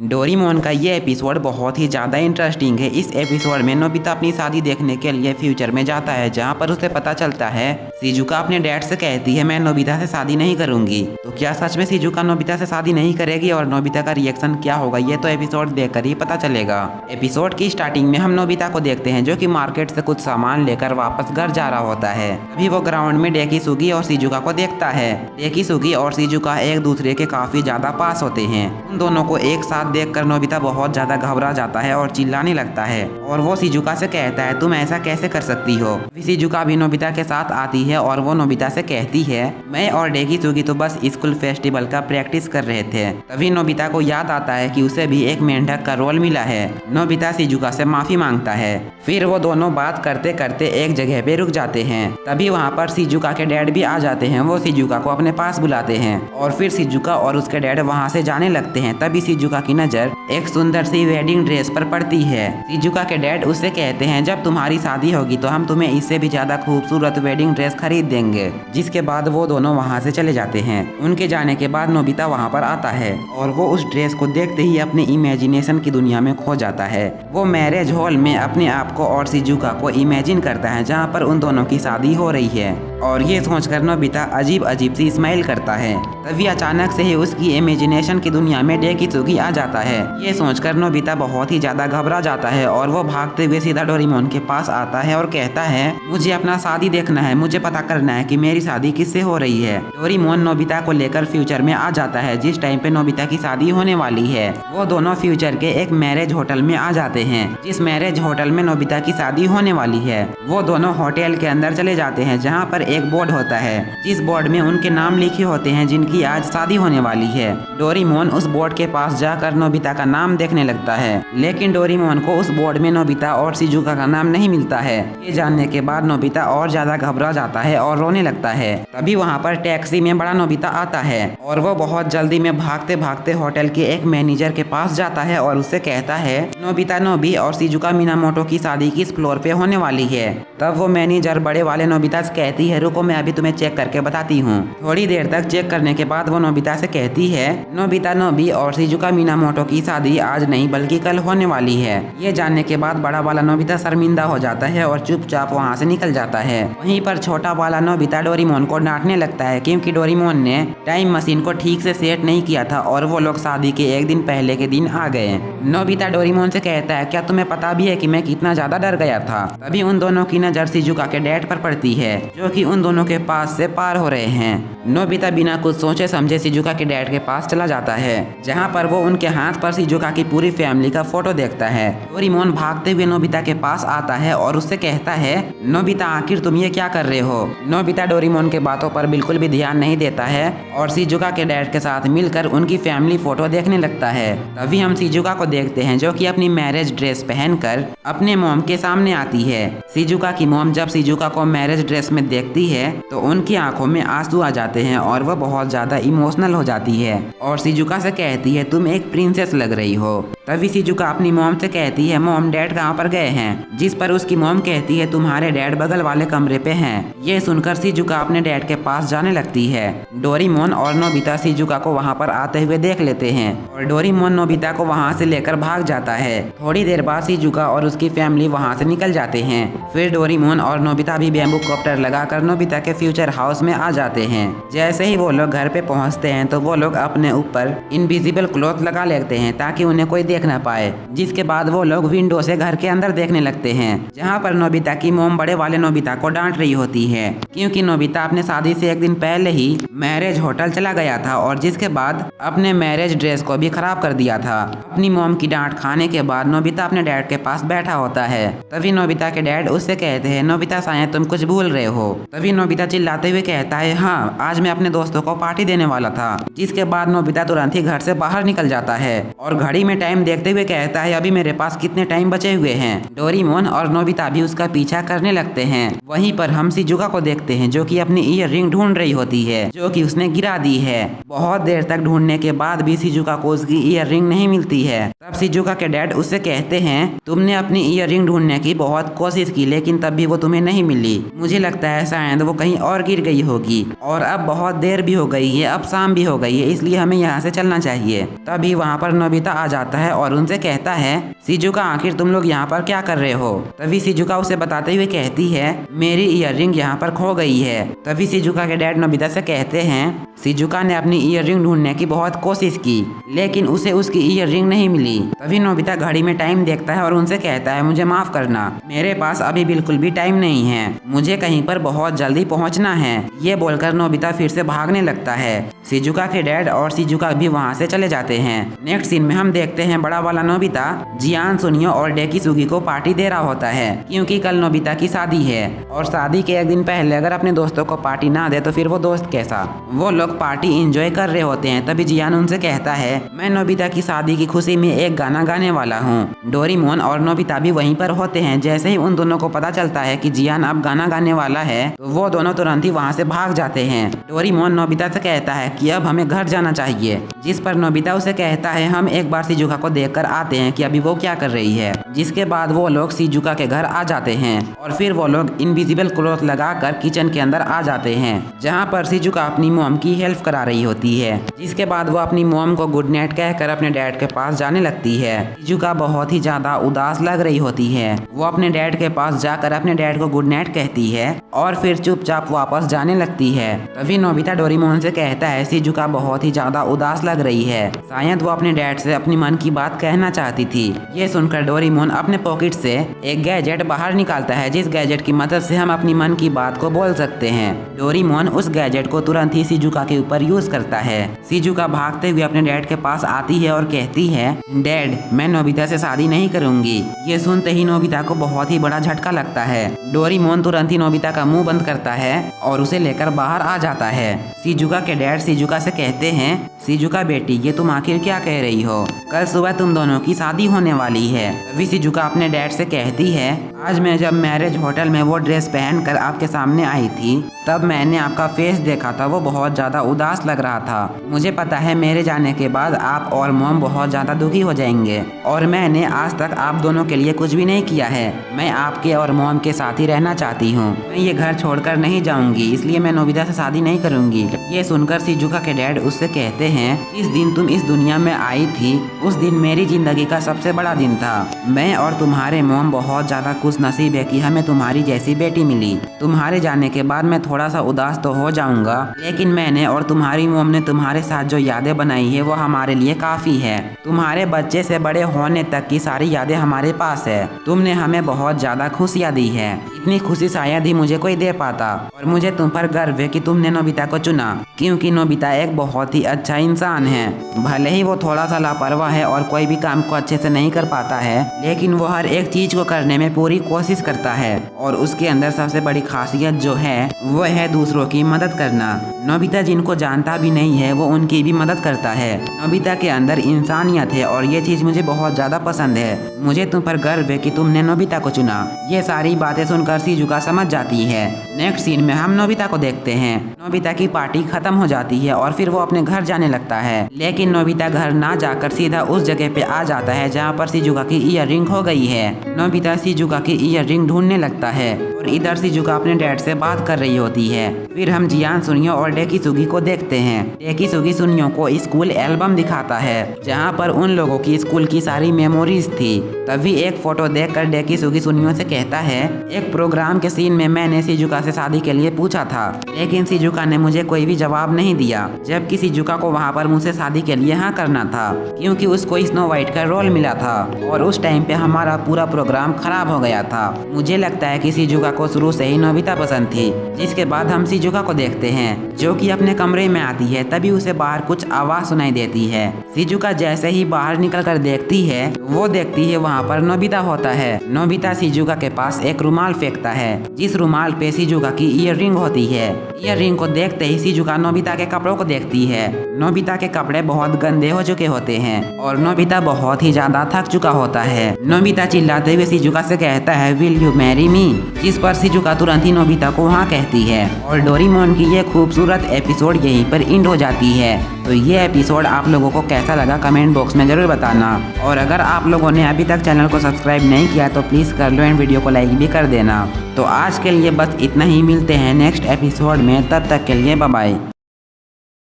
Doraemon का ये episode बहुत ही ज़्यादा इंटरेस्टिंग है। इस एपिसोड में नोबिता अपनी शादी देखने के लिए फ्यूचर में जाता है, जहाँ पर उसे पता चलता है शिजुका अपने डैड से कहती है मैं नोबिता से शादी नहीं करूंगी। तो क्या सच में शिजुका नोबिता से शादी नहीं करेगी और नोबिता का रिएक्शन क्या होगा, ये तो एपिसोड देखकर ही पता चलेगा। एपिसोड की स्टार्टिंग में हम नोबिता को देखते हैं जो कि मार्केट से कुछ सामान लेकर वापस घर जा रहा होता है। अभी वो ग्राउंड में डेकिसुगी और शिजुका को देखता है। डेकिसुगी और शिजुका एक दूसरे के काफी ज्यादा पास होते हैं। उन दोनों को एक साथ देखकर नोबिता बहुत ज्यादा घबरा जाता है और चिल्लाने लगता है और वो शिजुका से कहता है तुम ऐसा कैसे कर सकती हो। शिजुका भी नोबिता के साथ आती है और वो नोबिता से कहती है मैं और डेकिसुगी तो बस स्कूल फेस्टिवल का प्रैक्टिस कर रहे थे। तभी नोबिता को याद आता है कि उसे भी एक मेंढक का रोल मिला है। नोबिता शिजुका से माफी मांगता है। फिर वो दोनों बात करते करते एक जगह पे रुक जाते हैं। तभी वहाँ पर शिजुका के डैड भी आ जाते हैं। वो शिजुका को अपने पास बुलाते हैं और फिर शिजुका और उसके डैड वहाँ से जाने लगते हैं। तभी शिजुका की नजर एक सुंदर सी वेडिंग ड्रेस पर पड़ती है। शिजुका के डैड उससे कहते हैं जब तुम्हारी शादी होगी तो हम तुम्हें इससे भी ज्यादा खूबसूरत वेडिंग ड्रेस खरीद देंगे। जिसके बाद वो दोनों वहाँ से चले जाते हैं। उनके जाने के बाद नोबिता वहाँ पर आता है और वो उस ड्रेस को देखते ही अपनी इमेजिनेशन की दुनिया में खो जाता है। वो मैरिज हॉल में अपने आप को और शिजुका को इमेजिन करता है जहाँ पर उन दोनों की शादी हो रही है और ये सोचकर नोबिता अजीब अजीब सी स्माइल करता है। तभी अचानक से ही उसकी इमेजिनेशन की दुनिया में डेकिसुगी आ जाता है। ये सोचकर नोबिता बहुत ही ज्यादा घबरा जाता है और वो भागते हुए सीधा डोरेमोन के पास आता है और कहता है मुझे अपना शादी देखना है, मुझे पता करना है कि मेरी शादी किससे हो रही है। डोरेमोन नोबिता को लेकर फ्यूचर में आ जाता है। जिस टाइम पे नोबिता की शादी होने वाली है वो दोनों फ्यूचर के एक मैरिज होटल में आ जाते हैं। जिस मैरिज होटल में नोबिता की शादी होने वाली है वो दोनों होटल के अंदर चले जाते हैं, जहाँ पर एक बोर्ड होता है जिस बोर्ड में उनके नाम लिखे होते हैं जिनकी आज शादी होने वाली है। डोरेमोन उस बोर्ड के पास जाकर नोबिता का नाम देखने लगता है, लेकिन डोरेमोन को उस बोर्ड में नोबिता और शिजुका का नाम नहीं मिलता है। ये जानने के बाद नोबिता और ज्यादा घबरा जाता है और रोने लगता है। तभी वहाँ पर टैक्सी में बड़ा नोबिता आता है और वो बहुत जल्दी में भागते भागते होटल के एक मैनेजर के पास जाता है और उससे कहता है नोबिता नोबी और शिजुका मिनामोटो की शादी किस फ्लोर पे होने वाली है। तब वो मैनेजर बड़े वाले नोबिता से कहती है रुको मैं अभी तुम्हें चेक करके बताती हूँ। थोड़ी देर तक चेक करने के बाद वो नोबिता से कहती है नोबिता नोबी और शिजुका मिनामोटो की शादी आज नहीं बल्कि कल होने वाली है। ये जानने के बाद बड़ा वाला नोबिता शर्मिंदा हो जाता है और चुपचाप वहाँ से निकल जाता है। वहीं पर छोटा वाला नोबिता डोरेमोन को डांटने लगता है क्योंकि डोरेमोन ने टाइम मशीन को ठीक से सेट नहीं किया था और वो लोग शादी के एक दिन पहले के दिन आ गए। नोबिता डोरेमोन से कहता है क्या तुम्हें पता भी है कि मैं कितना ज्यादा डर गया था। तभी उन दोनों की नजर शिजुका के डैड पर पड़ती है जो कि उन दोनों के पास से पार हो रहे हैं। नोबिता बिना कुछ सोचे समझे शिजुका के डैड के पास चला जाता है, जहाँ पर वो उनके हाथ पर शिजुका की पूरी फैमिली का फोटो देखता है। डोरेमोन भागते हुए नोबिता के पास आता है और उससे कहता है नोबिता आखिर तुम ये क्या कर रहे हो। नोबिता डोरेमोन के बातों पर बिल्कुल भी ध्यान नहीं देता है और शिजुका के डैड के साथ मिलकर उनकी फैमिली फोटो देखने लगता है। तभी हम शिजुका को देखते हैं जो कि अपनी मैरिज ड्रेस पहनकर अपने मॉम के सामने आती है। शिजुका की मॉम जब शिजुका को मैरिज ड्रेस में देखती है तो उनकी आंखों में आंसू आ जाते हैं और वह बहुत ज्यादा इमोशनल हो जाती है और शिजुका से कहती है तुम एक प्रिंसेस लग रही हो। तभी शिजुका अपनी मॉम से कहती है मॉम डैड कहाँ पर गए हैं, जिस पर उसकी मॉम कहती है तुम्हारे डैड बगल वाले कमरे पे हैं। ये सुनकर शिजुका अपने डैड के पास जाने लगती है। डोरेमोन और नोबिता शिजुका को वहाँ पर आते हुए देख लेते हैं और डोरेमोन नोबिता को वहाँ से लेकर भाग जाता है। थोड़ी देर बाद शिजुका और उसकी फैमिली वहाँ से निकल जाते हैं। फिर डोरेमोन और नोबिता भी बैम्बू कॉप्टर लगाकर नोबिता के फ्यूचर हाउस में आ जाते हैं। जैसे ही वो लोग घर पे पहुँचते हैं तो वो लोग अपने ऊपर इनविजिबल क्लॉथ लगा लेते हैं ताकि उन्हें कोई देख ना पाए। जिसके बाद वो लोग विंडो से घर के अंदर देखने लगते हैं, जहाँ पर नोबिता की मॉम बड़े वाले नोबिता को डांट रही होती है क्योंकि नोबिता अपने शादी से एक दिन पहले ही मैरिज होटल चला गया था और जिसके बाद अपने मैरिज ड्रेस को भी खराब कर दिया था। अपनी मॉम की डांट खाने के बाद नोबिता अपने डैड के पास बैठा होता है। तभी नोबिता के डैड उससे कहते हैं नोबिता शायद तुम कुछ भूल रहे हो। तभी नोबिता चिल्लाते हुए कहता है हाँ आज मैं अपने दोस्तों को पार्टी देने वाला था। जिसके बाद नोबिता तुरंत ही घर से बाहर निकल जाता है और घड़ी में टाइम देखते हुए कहता है अभी मेरे पास कितने टाइम बचे हुए हैं। डोरेमोन और नोबिता भी उसका पीछा करने लगते हैं। वहीं पर हम शिजुका को देखते हैं जो कि अपनी ईयर रिंग ढूंढ रही होती है जो कि उसने गिरा दी है। बहुत देर तक ढूंढने के बाद भी शिजुका को उसकी ईयर रिंग नहीं मिलती है। तब शिजुका के डैड उससे कहते हैं तुमने अपनी ईयररिंग ढूंढने की बहुत कोशिश की लेकिन तब भी वो तुम्हें नहीं मिली। मुझे लगता है शायद वो कहीं और गिर गई होगी और अब बहुत देर भी हो गई है, अब शाम भी हो गई है, इसलिए हमें यहाँ से चलना चाहिए। तभी वहाँ पर नोबिता आ जाता है और उनसे कहता है शिजुका आखिर तुम लोग यहाँ पर क्या कर रहे हो। तभी शिजुका उसे बताते हुए कहती है मेरी ईयररिंग यहाँ पर खो गई है। तभी शिजुका के डैड नोबिता से कहते हैं शिजुका ने अपनी ईयररिंग ढूंढने की बहुत कोशिश की लेकिन उसे उसकी ईयररिंग नहीं मिली। तभी नोबिता घड़ी में टाइम देखता है और उनसे कहता है मुझे माफ करना, मेरे पास अभी बिल्कुल भी टाइम नहीं है, मुझे कहीं पर बहुत जल्दी पहुंचना है। ये बोलकर नोबिता फिर से भागने लगता है। शिजुका के डैड और शिजुका भी वहाँ से चले जाते हैं। नेक्स्ट सीन में हम देखते हैं बड़ा वाला नोबिता जियान, सुनियो और डेकिसुगी को पार्टी दे रहा होता है क्योंकि कल नोबिता की शादी है और शादी के एक दिन पहले अगर अपने दोस्तों को पार्टी ना दे तो फिर वो दोस्त कैसा। वो लोग पार्टी एंजॉय कर रहे होते हैं। तभी जियान उनसे कहता है मैं नोबिता की शादी की खुशी में एक गाना गाने वाला हूँ। डोरेमोन और नोबिता भी वहीं पर होते हैं। जैसे ही उन दोनों को पता चलता है कि जियान अब गाना गाने वाला है तो वो दोनों तुरंत ही वहाँ से भाग जाते हैं। डोरेमोन नोबिता से कहता है कि अब हमें घर जाना चाहिए, जिस पर नोबिता उसे कहता है हम एक बार शिजुका को देखकर आते हैं कि अभी वो क्या कर रही है। जिसके बाद वो लोग शिजुका के घर आ जाते हैं और फिर वो लोग इनविजिबल क्लॉथ लगाकर किचन के अंदर आ जाते हैं जहाँ पर शिजुका अपनी मॉम की हेल्प करा रही होती है। जिसके बाद वो अपनी मॉम को गुड नाइट कहकर अपने डैड के पास जाने लगती है। शिजुका बहुत ही ज्यादा उदास लग रही होती है। वो अपने डैड के पास जाकर अपने डैड को गुड नाइट कहती है और फिर चुपचाप वापस जाने लगती है। तभी नोबिता डोरेमोन से कहता है शिजुका बहुत ही ज्यादा उदास लग रही है, शायद वो अपने डैड से अपनी मन की बात कहना चाहती थी। ये सुनकर डोरेमोन अपने पॉकेट से एक गैजेट बाहर निकालता है जिस गैजेट की मदद से हम अपनी मन की बात को बोल सकते हैं। डोरेमोन उस गैजेट को तुरंत ही शिजुका के ऊपर यूज करता है। शिजुका भागते हुए अपने डैड के पास आती है और कहती है डैड मैं नोबिता से शादी नहीं करूंगी। ये सुनते ही नोबिता को बहुत ही बड़ा झटका लगता है। डोरेमोन तुरंत ही नोबिता का मुंह बंद करता है और उसे लेकर बाहर आ जाता है। शिजुका के डैड शिजुका से कहते हैं शिजुका बेटी ये तुम आखिर क्या कह रही हो, कल सुबह तुम दोनों की शादी होने वाली है। तभी शिजुका अपने डैड से कहती है आज मैं जब मैरिज होटल में वो ड्रेस पहनकर आपके सामने आई थी तब मैंने आपका फेस देखा था, वो बहुत ज्यादा उदास लग रहा था। मुझे पता है मेरे जाने के बाद आप और मॉम बहुत ज्यादा दुखी हो जाएंगे और मैंने आज तक आप दोनों के लिए कुछ भी नहीं किया है। मैं आपके और मॉम के साथ ही रहना चाहती हूँ, मैं ये घर छोड़कर नहीं जाऊंगी, इसलिए मैं नोबिता से शादी नहीं करूंगी। ये सुनकर शिजुका के डैड उससे कहते हैं जिस दिन तुम इस दुनिया में आई थी उस दिन मेरी जिंदगी का सबसे बड़ा दिन था। मैं और तुम्हारे मॉम बहुत ज्यादा खुश नसीब है कि हमें तुम्हारी जैसी बेटी मिली। तुम्हारे जाने के बाद मैं थोड़ा सा उदास तो हो जाऊंगा लेकिन मैंने और तुम्हारी मॉम ने तुम्हारे साथ जो यादें बनाई है वो हमारे लिए काफी है। तुम्हारे बच्चे से बड़े होने तक की सारी यादें हमारे पास है। तुमने हमें बहुत ज्यादा खुशियाँ दी है, इतनी खुशी शायद ही मुझे कोई दे पाता और मुझे तुम पर गर्व है कि तुमने नोबिता को चुना क्योंकि नोबिता एक बहुत ही अच्छा इंसान है। भले ही वो थोड़ा सा लापरवाह है और कोई भी काम को अच्छे से नहीं कर पाता है लेकिन वो हर एक चीज को करने में पूरी कोशिश करता है और उसके अंदर सबसे बड़ी खासियत जो है वो है दूसरों की मदद करना। नोबिता जिनको जानता भी नहीं है वो उनकी भी मदद करता है। नोबिता के अंदर इंसानियत है और ये चीज मुझे बहुत ज्यादा पसंद है। मुझे तुम पर गर्व है कि तुमने नोबिता को चुना। ये सारी बातें सुनकर शिजुका समझ जाती है। नेक्स्ट सीन में हम नोबिता को देखते हैं। नोबिता की पार्टी खत्म हो जाती है और फिर वो अपने घर जाने लगता है लेकिन नोबिता घर ना जाकर सीधा उस जगह पे आ जाता है जहाँ पर शिजुका की ईयररिंग खो गई है। नोबिता शिजुका की ईयररिंग ढूंढने लगता है और इधर शिजुका अपने डैड से बात कर रही होती है। फिर हम जियान, सुनियो और डेकिसुगी को देखते हैं। डेकिसुगी सुनियो को स्कूल एल्बम दिखाता है जहाँ पर उन लोगों की स्कूल की सारी मेमोरीज थी। तभी एक फोटो देखकर डेकिसुगी सुनियो से कहता है एक प्रोग्राम के सीन में मैंने शिजुका से शादी के लिए पूछा था लेकिन शिजुका ने मुझे कोई भी जवाब नहीं दिया, जबकि शिजुका को वहाँ पर मुझसे शादी के लिए हाँ करना था क्योंकि उसको स्नो वाइट का रोल मिला था और उस टाइम पे हमारा पूरा प्रोग्राम खराब हो गया था। मुझे लगता है कि शिजुका को शुरू से ही नोबिता पसंद थी। जिसके बाद हम शिजुका को देखते हैं जो कि अपने कमरे में आती है। तभी उसे बाहर कुछ आवाज सुनाई देती है। शिजुका जैसे ही बाहर निकल कर देखती है वो देखती है वहाँ पर नोबिता होता है। नोबिता शिजुका के पास एक रुमाल फेंकता है जिस रुमाल पे शिजुका की ईयररिंग होती है। ईयररिंग को देखते ही शिजुका नोबिता के कपड़ों को देखती है। नोबिता के कपड़े बहुत गंदे हो चुके होते हैं और नोबिता बहुत ही ज्यादा थक चुका होता है। नोबिता चिल्लाते हुए शिजुका से कहता है विल यू मैरी मी, जिस पर शिजुका तुरंत ही नोबिता को हाँ कहती है और डोरेमोन की ये खूबसूरत एपिसोड यहीं पर एंड हो जाती है। तो ये एपिसोड आप लोगों को कैसा लगा कमेंट बॉक्स में जरूर बताना, और अगर आप लोगों ने अभी तक चैनल को सब्सक्राइब नहीं किया तो प्लीज़ कर लो एंड वीडियो को लाइक भी कर देना। तो आज के लिए बस इतना ही, मिलते हैं नेक्स्ट एपिसोड में, तब तक के लिए बाय बाय।